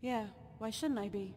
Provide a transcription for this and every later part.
Yeah, why shouldn't I be?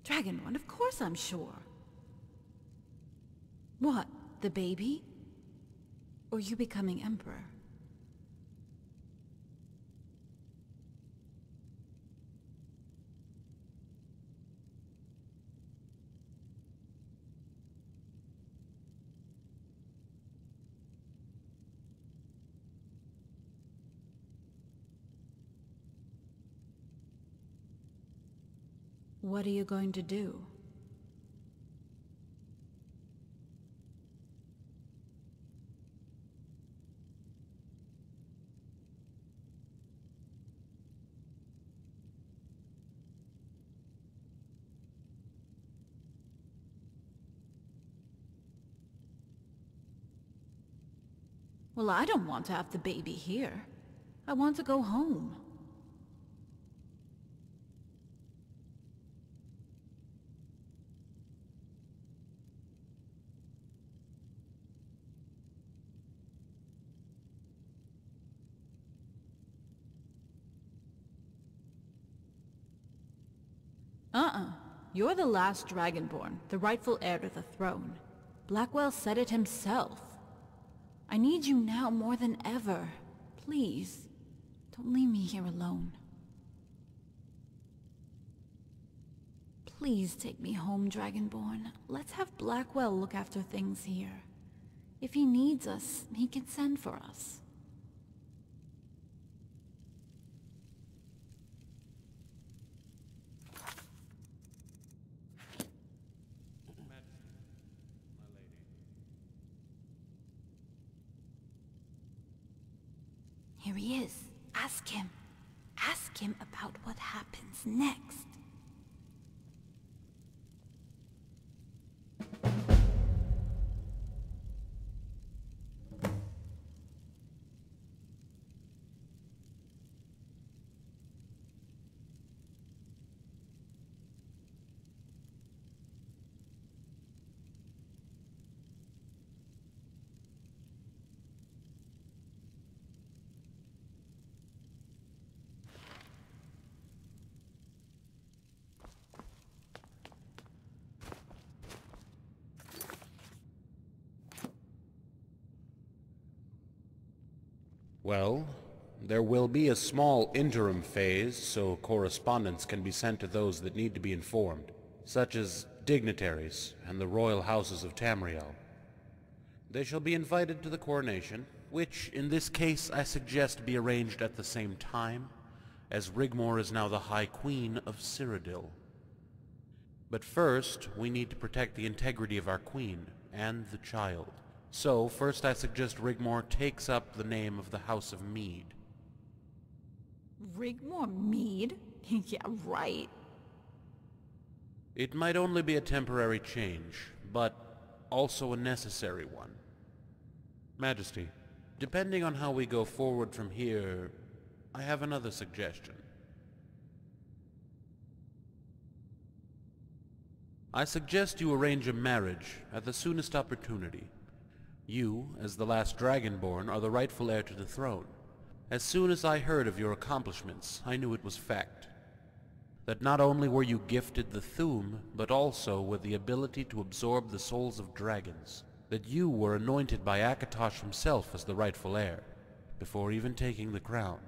Dragonborn, of course I'm sure. What, the baby? Or you becoming emperor? What are you going to do? Well, I don't want to have the baby here. I want to go home. You're the last Dragonborn, the rightful heir to the throne. Blackwell said it himself. I need you now more than ever. Please, don't leave me here alone. Please take me home, Dragonborn. Let's have Blackwell look after things here. If he needs us, he can send for us. Here he is. Ask him. Ask him about what happens next. Well, there will be a small interim phase, so correspondence can be sent to those that need to be informed, such as dignitaries and the royal houses of Tamriel. They shall be invited to the coronation, which in this case I suggest be arranged at the same time, as Rigmor is now the High Queen of Cyrodiil. But first, we need to protect the integrity of our queen and the child. So, first I suggest Rigmor takes up the name of the House of Mead. Rigmor Mead? Yeah, right. It might only be a temporary change, but also a necessary one. Majesty, depending on how we go forward from here, I have another suggestion. I suggest you arrange a marriage at the soonest opportunity. You, as the last Dragonborn, are the rightful heir to the throne. As soon as I heard of your accomplishments, I knew it was fact. That not only were you gifted the Thu'um, but also with the ability to absorb the souls of dragons. That you were anointed by Akatosh himself as the rightful heir, before even taking the crown.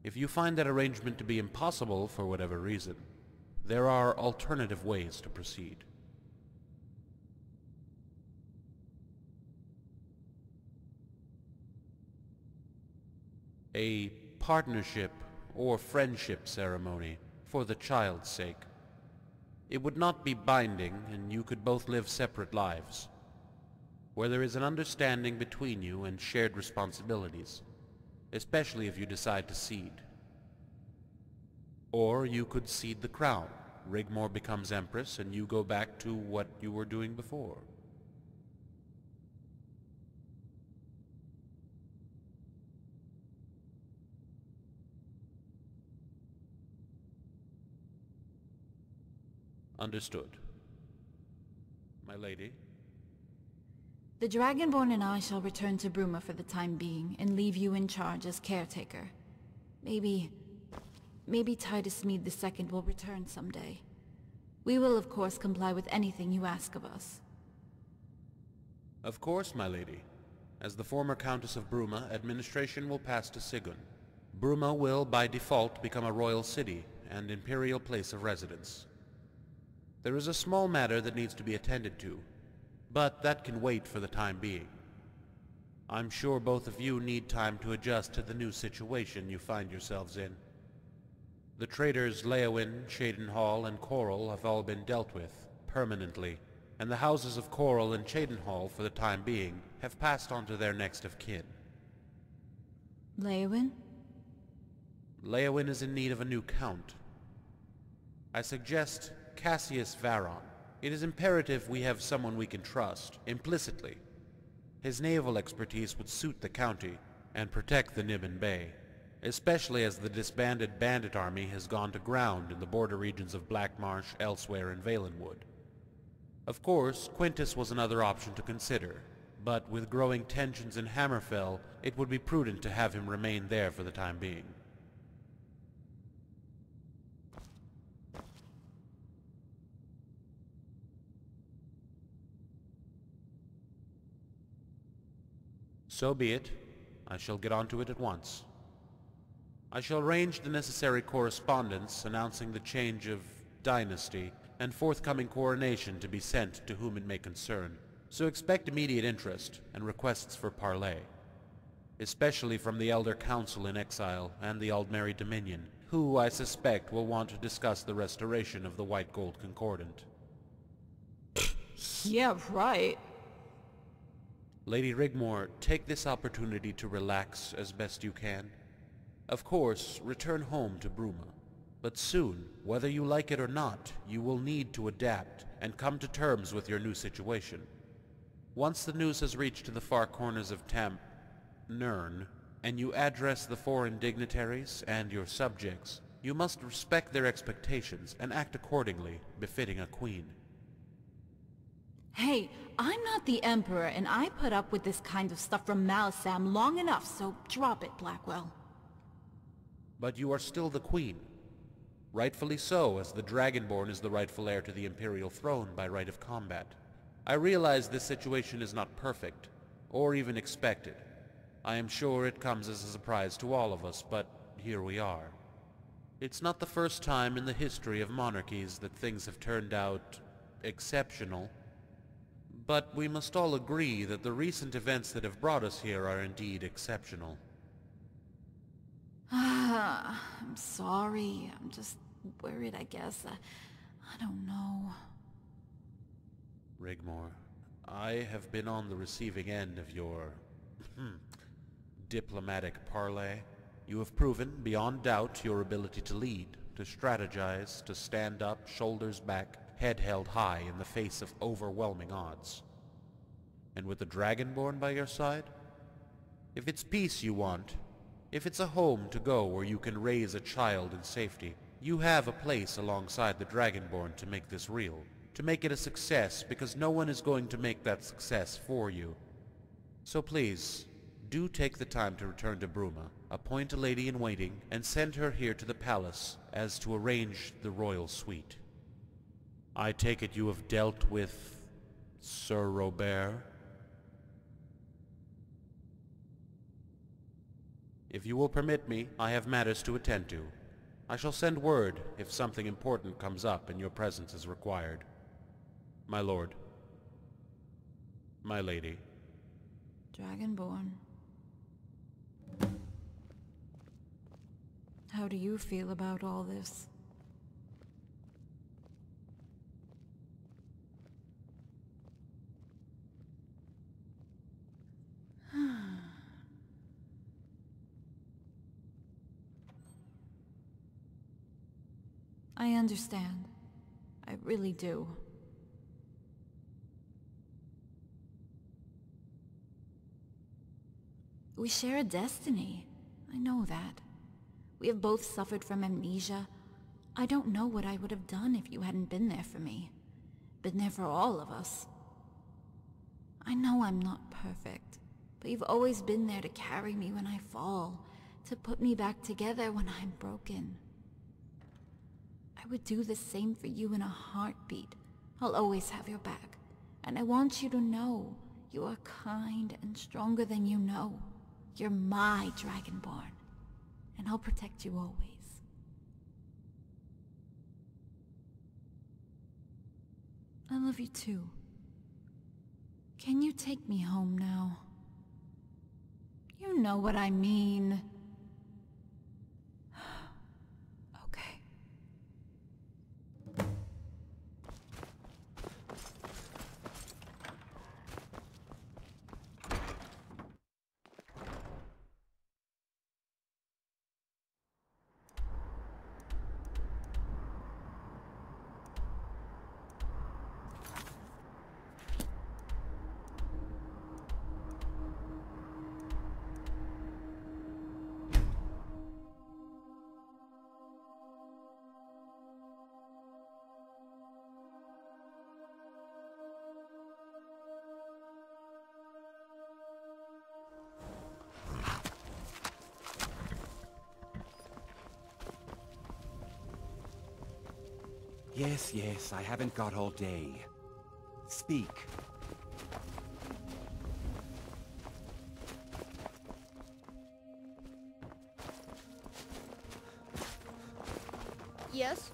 If you find that arrangement to be impossible for whatever reason, there are alternative ways to proceed. A partnership or friendship ceremony for the child's sake. It would not be binding, and you could both live separate lives, where there is an understanding between you and shared responsibilities, especially if you decide to cede. Or you could cede the crown. Rigmor becomes Empress, and you go back to what you were doing before. Understood. My lady? The Dragonborn and I shall return to Bruma for the time being, and leave you in charge as caretaker. Maybe Titus Mead II will return someday. We will of course comply with anything you ask of us. Of course, my lady. As the former Countess of Bruma, administration will pass to Sigun. Bruma will, by default, become a royal city and imperial place of residence. There is a small matter that needs to be attended to, but that can wait for the time being. I'm sure both of you need time to adjust to the new situation you find yourselves in. The traders Leowin, Cheydinhal, and Coral have all been dealt with, permanently, and the houses of Coral and Cheydinhal, for the time being, have passed on to their next of kin. Leowin? Leowin is in need of a new count. I suggest Cassius Varon. It is imperative we have someone we can trust, implicitly. His naval expertise would suit the county, and protect the Niben Bay, especially as the disbanded bandit army has gone to ground in the border regions of Blackmarsh, elsewhere in Valenwood. Of course, Quintus was another option to consider, but with growing tensions in Hammerfell, it would be prudent to have him remain there for the time being. So be it. I shall get onto it at once. I shall arrange the necessary correspondence announcing the change of dynasty and forthcoming coronation to be sent to whom it may concern, so expect immediate interest and requests for parley, especially from the Elder Council in exile and the Aldmeri Dominion, who I suspect will want to discuss the restoration of the White Gold Concordant. Yeah, right. Lady Rigmor, take this opportunity to relax as best you can. Of course, return home to Bruma. But soon, whether you like it or not, you will need to adapt and come to terms with your new situation. Once the news has reached to the far corners of Nern, and you address the foreign dignitaries and your subjects, you must respect their expectations and act accordingly, befitting a queen. Hey, I'm not the Emperor, and I put up with this kind of stuff from Malsam long enough, so drop it, Blackwell. But you are still the queen. Rightfully so, as the Dragonborn is the rightful heir to the Imperial throne by right of combat. I realize this situation is not perfect, or even expected. I am sure it comes as a surprise to all of us, but here we are. It's not the first time in the history of monarchies that things have turned out exceptional. But we must all agree that the recent events that have brought us here are indeed exceptional. I'm sorry. I'm just worried, I guess. I don't know. Rigmor, I have been on the receiving end of your diplomatic parley. You have proven, beyond doubt, your ability to lead, to strategize, to stand up, shoulders back, head held high in the face of overwhelming odds. And with the Dragonborn by your side? If it's peace you want, if it's a home to go where you can raise a child in safety, you have a place alongside the Dragonborn to make this real, to make it a success, because no one is going to make that success for you. So please, do take the time to return to Bruma, appoint a lady-in-waiting, and send her here to the palace as to arrange the royal suite. I take it you have dealt with Sir Robert? If you will permit me, I have matters to attend to. I shall send word if something important comes up and your presence is required. My lord. My lady. Dragonborn. How do you feel about all this? I understand. I really do. We share a destiny. I know that. We have both suffered from amnesia. I don't know what I would have done if you hadn't been there for me. Been there for all of us. I know I'm not perfect, but you've always been there to carry me when I fall, to put me back together when I'm broken. I would do the same for you in a heartbeat. I'll always have your back, and I want you to know you are kind and stronger than you know. You're my Dragonborn, and I'll protect you always. I love you too. Can you take me home now? You know what I mean. Okay. Yes, I haven't got all day. Speak. Yes?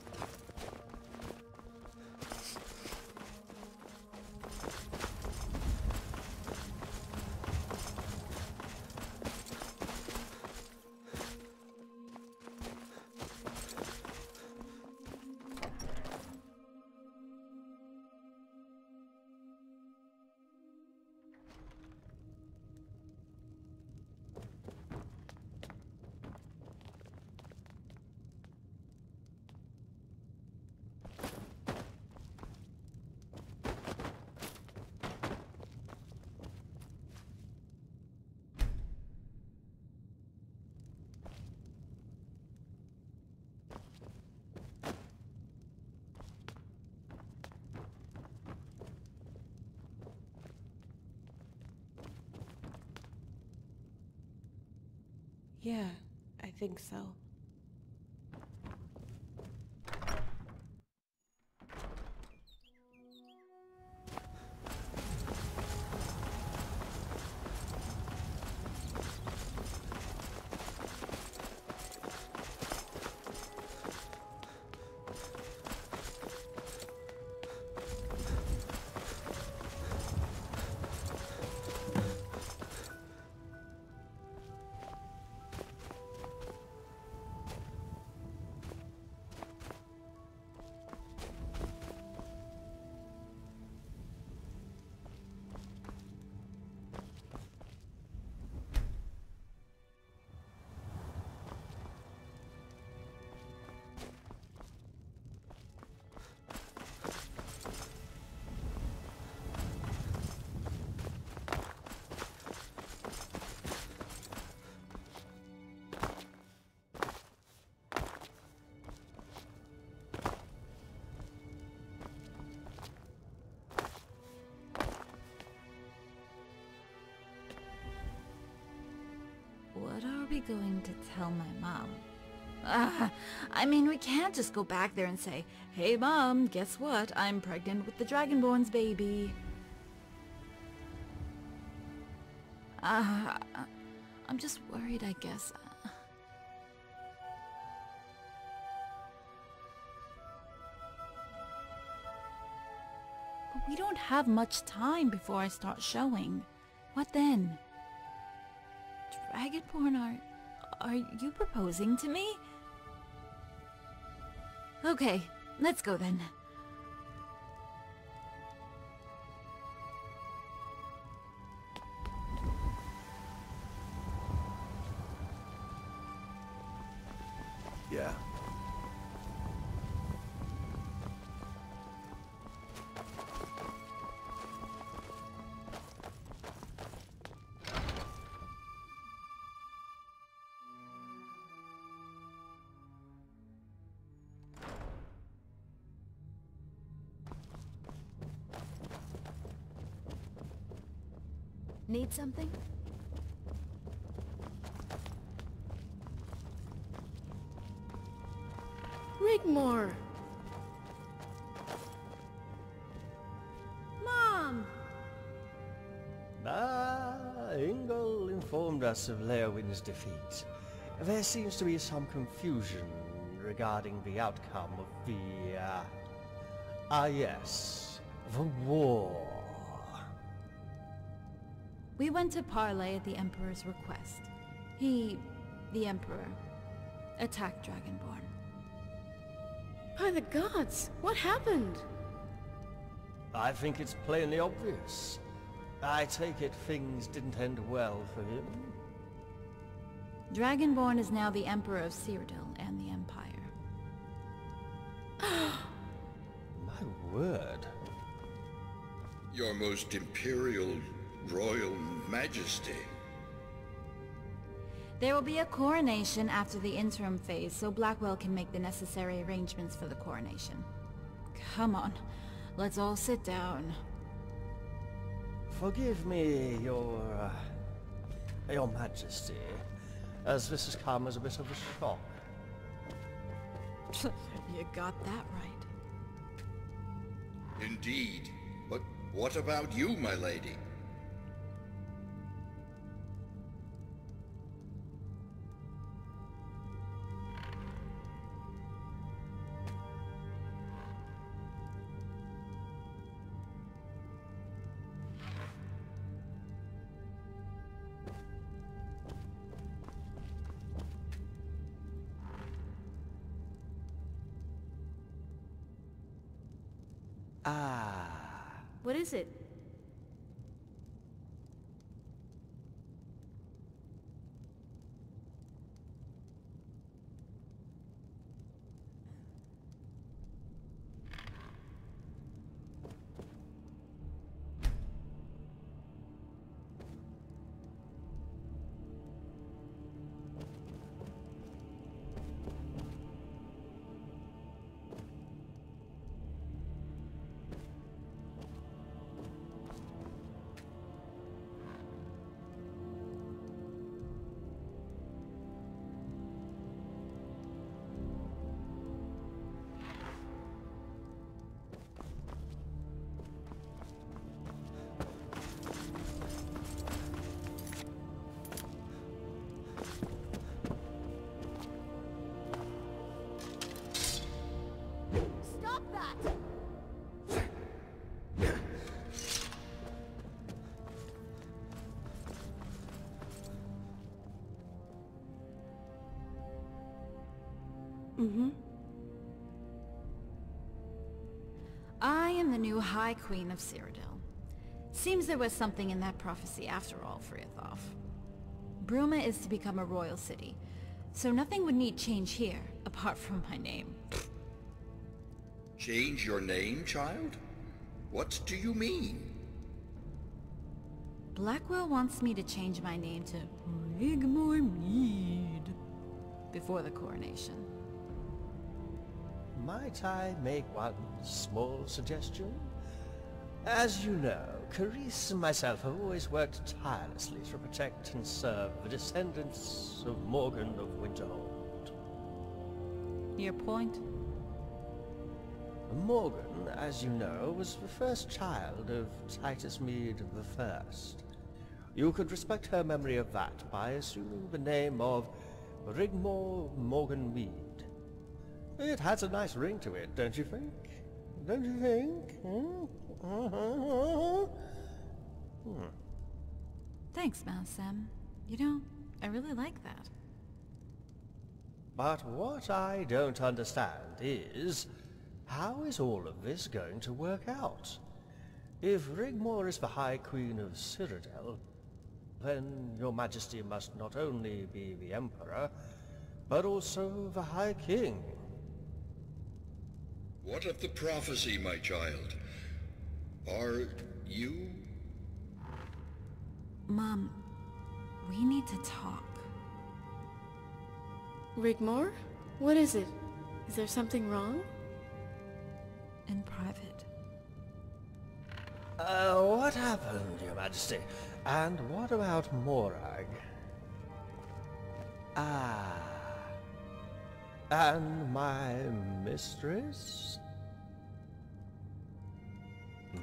Yeah, I think so. we going to tell my mom? I mean, we can't just go back there and say, "Hey Mom, guess what? I'm pregnant with the Dragonborn's baby." I'm just worried, I guess. But we don't have much time before I start showing. What then? Dragonborn, are you proposing to me? Okay, let's go then. Yeah. Need something? Rigmor! Mom! Ingol informed us of Leowin's defeat. There seems to be some confusion regarding the outcome of the war. We went to parley at the Emperor's request. He, the Emperor, attacked Dragonborn. By the gods, what happened? I think it's plainly obvious. I take it things didn't end well for him. Dragonborn is now the Emperor of Cyrodiil and the Empire. My word. Your most imperial, royal majesty. There will be a coronation after the interim phase, so Blackwell can make the necessary arrangements for the coronation. Come on, let's all sit down. Forgive me, your majesty, as this has come as a bit of a shock. You got that right. Indeed. But what about you, my lady? What is it? I am the new High Queen of Cyrodiil. Seems there was something in that prophecy after all, Friathoth. Bruma is to become a royal city, so nothing would need change here, apart from my name. Change your name, child? What do you mean? Blackwell wants me to change my name to Rigmor Mead before the coronation. Might I make one small suggestion? As you know, Carice and myself have always worked tirelessly to protect and serve the descendants of Morgan of Winterhold. Your point? Morgan, as you know, was the first child of Titus Mead I. You could respect her memory of that by assuming the name of Rigmor Morgan Mead. It has a nice ring to it, don't you think? Don't you think? Thanks, Sam. You know, I really like that. But what I don't understand is, how is all of this going to work out? If Rigmor is the High Queen of Cyrodiil, then your Majesty must not only be the Emperor, but also the High King. What of the prophecy, my child? Are you... Mom, we need to talk. Rigmor? What is it? Is there something wrong? In private. What happened, Your Majesty? And what about Morag? And my mistress?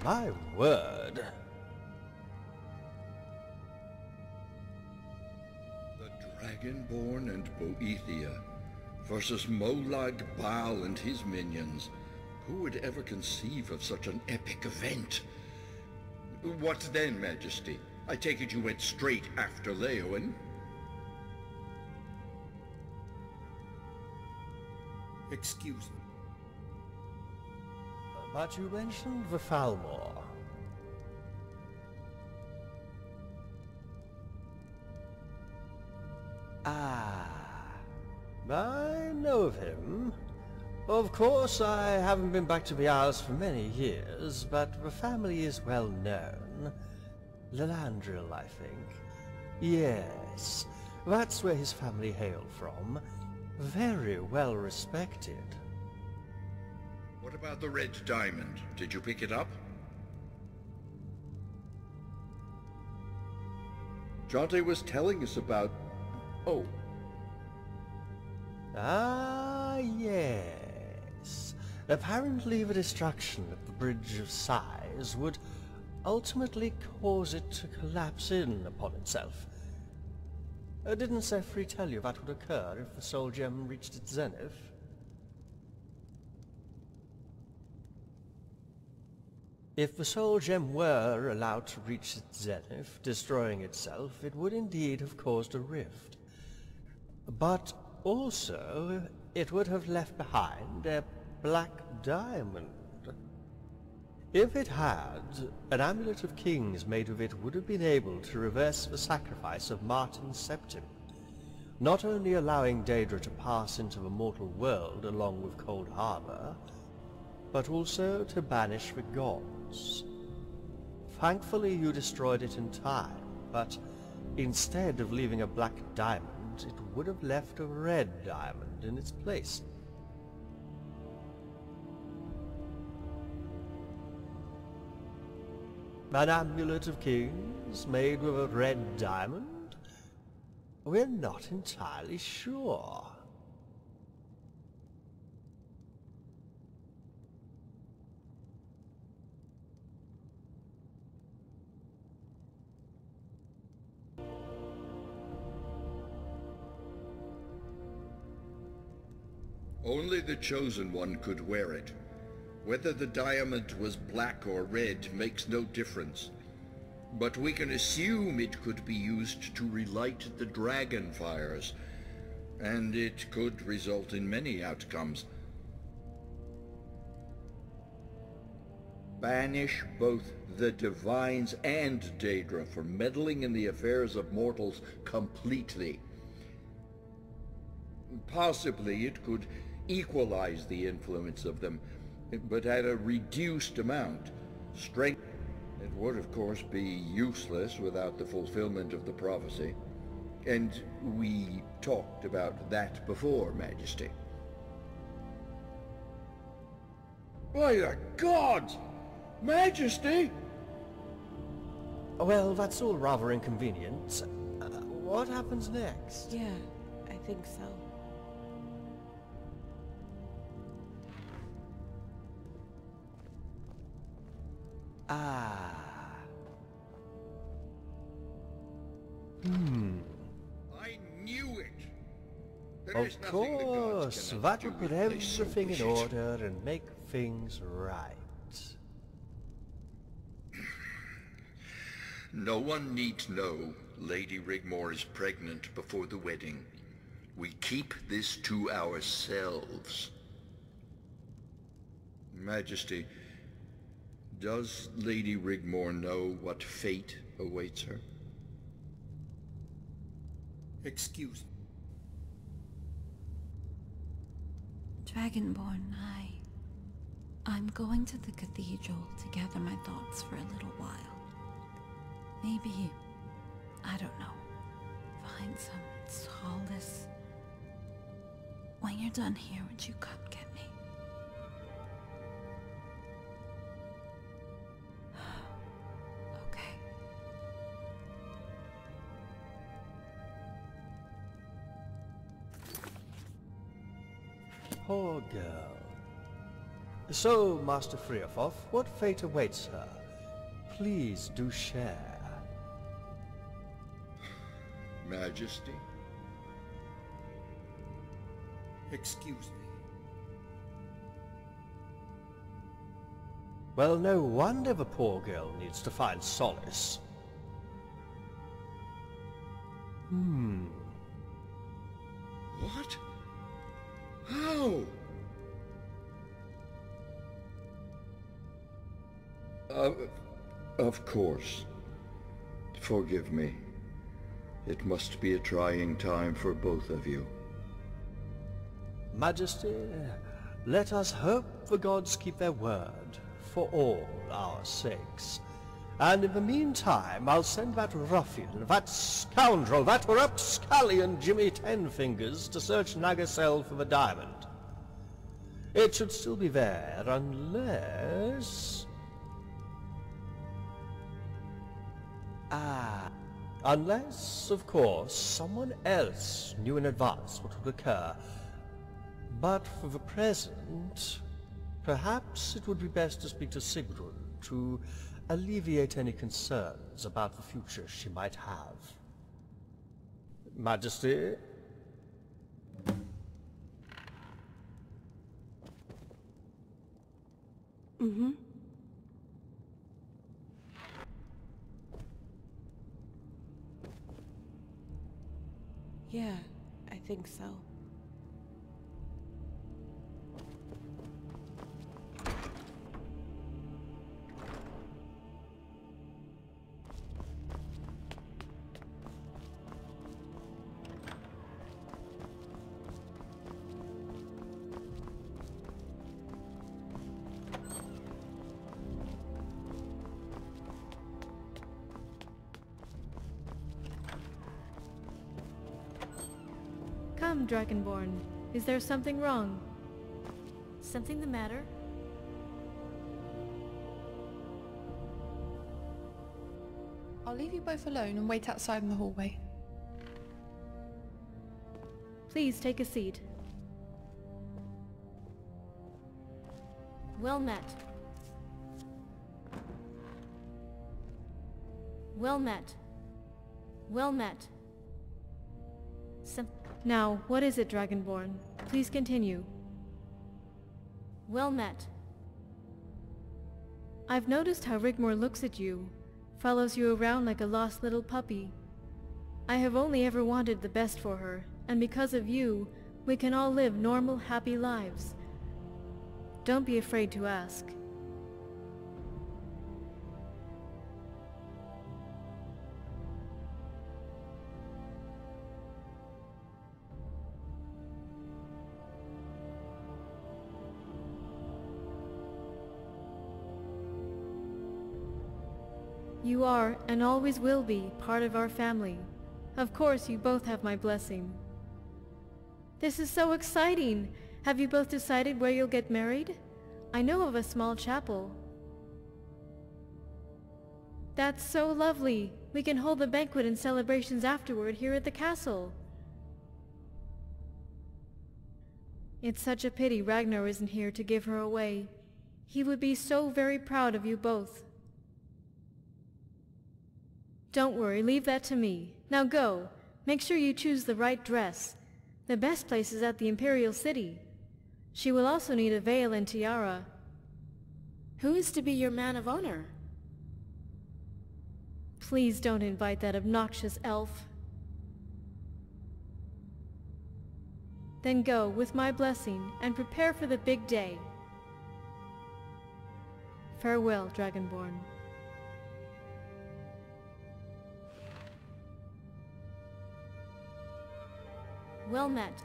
My word. The Dragonborn and Boethia versus Molag Bal and his minions. Who would ever conceive of such an epic event? What then, Majesty? I take it you went straight after Leowen? Excuse me. But you mentioned the Falmor. I know of him. Of course, I haven't been back to the Isles for many years, but the family is well known. Lilandril, I think. Yes, that's where his family hail from. Very well respected. What about the red diamond? Did you pick it up? Jonte was telling us about... Oh. Yes. Apparently the destruction of the Bridge of Sighs would ultimately cause it to collapse in upon itself. Didn't Sefri tell you that would occur if the Soul Gem reached its zenith? If the Soul Gem were allowed to reach its zenith, destroying itself, it would indeed have caused a rift. But also, it would have left behind a black diamond. If it had, an amulet of kings made of it would have been able to reverse the sacrifice of Martin Septim, not only allowing Daedra to pass into the mortal world along with Cold Harbor, but also to banish the gods. Thankfully you destroyed it in time, but instead of leaving a black diamond, it would have left a red diamond in its place. An amulet of kings made with a red diamond? We're not entirely sure. Only the Chosen One could wear it. Whether the diamond was black or red makes no difference. But we can assume it could be used to relight the dragon fires, and it could result in many outcomes. Banish both the Divines and Daedra for meddling in the affairs of mortals completely. Possibly it could equalize the influence of them, but at a reduced amount. Strength, it would of course be useless without the fulfillment of the prophecy. And we talked about that before, Majesty. By the gods! Majesty! Well, that's all rather inconvenient. What happens next? Yeah, I think so. Ah. I knew it! There Of is nothing the gods course, cannot that will do put if they so everything wish in it. order and make things right. No one need know Lady Rigmor is pregnant before the wedding. We keep this to ourselves. Majesty, does Lady Rigmor know what fate awaits her? Excuse me. Dragonborn, I'm going to the cathedral to gather my thoughts for a little while. Maybe, I don't know, find some solace. When you're done here, would you come get me? Okay. Poor girl. So, Master Freofoth, what fate awaits her? Please do share. Majesty? Excuse me. Well, no wonder the poor girl needs to find solace. What? How? Of course. Forgive me. It must be a trying time for both of you. Majesty, let us hope the gods keep their word, for all our sakes. And in the meantime, I'll send that ruffian, that scoundrel, that rapscallion Jimmy Tenfingers to search Nagacel for the diamond. It should still be there, unless... Unless, of course, someone else knew in advance what would occur. But for the present, perhaps it would be best to speak to Sigrun to alleviate any concerns about the future she might have. Majesty? Yeah, I think so. Come, Dragonborn. Is there something wrong? Something the matter? I'll leave you both alone and wait outside in the hallway. Please take a seat. Well met. Well met. Well met. Now, what is it, Dragonborn? Please continue. Well met. I've noticed how Rigmor looks at you, follows you around like a lost little puppy. I have only ever wanted the best for her, and because of you, we can all live normal, happy lives. Don't be afraid to ask. You are, and always will be, part of our family. Of course, you both have my blessing. This is so exciting! Have you both decided where you'll get married? I know of a small chapel. That's so lovely. We can hold the banquet and celebrations afterward here at the castle. It's such a pity Ragnar isn't here to give her away. He would be so very proud of you both. Don't worry, leave that to me. Now go. Make sure you choose the right dress. The best place is at the Imperial City. She will also need a veil and tiara. Who is to be your man of honor? Please don't invite that obnoxious elf. Then go, with my blessing, and prepare for the big day. Farewell, Dragonborn. Well met.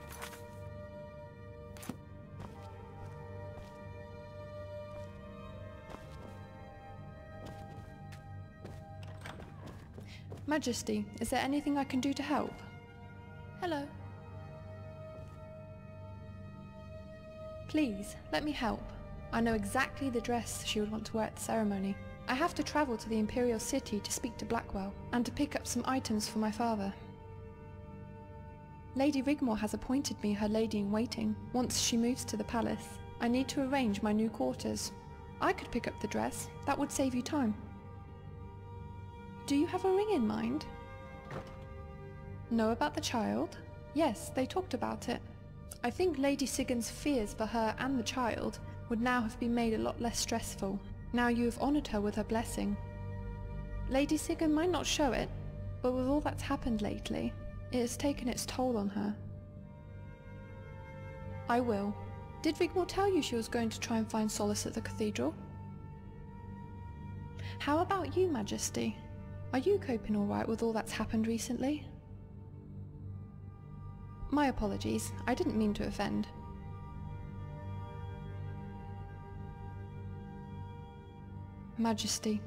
Majesty, is there anything I can do to help? Hello. Please, let me help. I know exactly the dress she would want to wear at the ceremony. I have to travel to the Imperial City to speak to Blackwell, and to pick up some items for my father. Lady Rigmor has appointed me her lady-in-waiting. Once she moves to the palace, I need to arrange my new quarters. I could pick up the dress. That would save you time. Do you have a ring in mind? Know about the child? Yes, they talked about it. I think Lady Sigurd's fears for her and the child would now have been made a lot less stressful, now you have honoured her with her blessing. Lady Sigurd might not show it, but with all that's happened lately, it has taken its toll on her. I will. Did Rigmor tell you she was going to try and find solace at the cathedral? How about you, Majesty? Are you coping alright with all that's happened recently? My apologies, I didn't mean to offend. Majesty,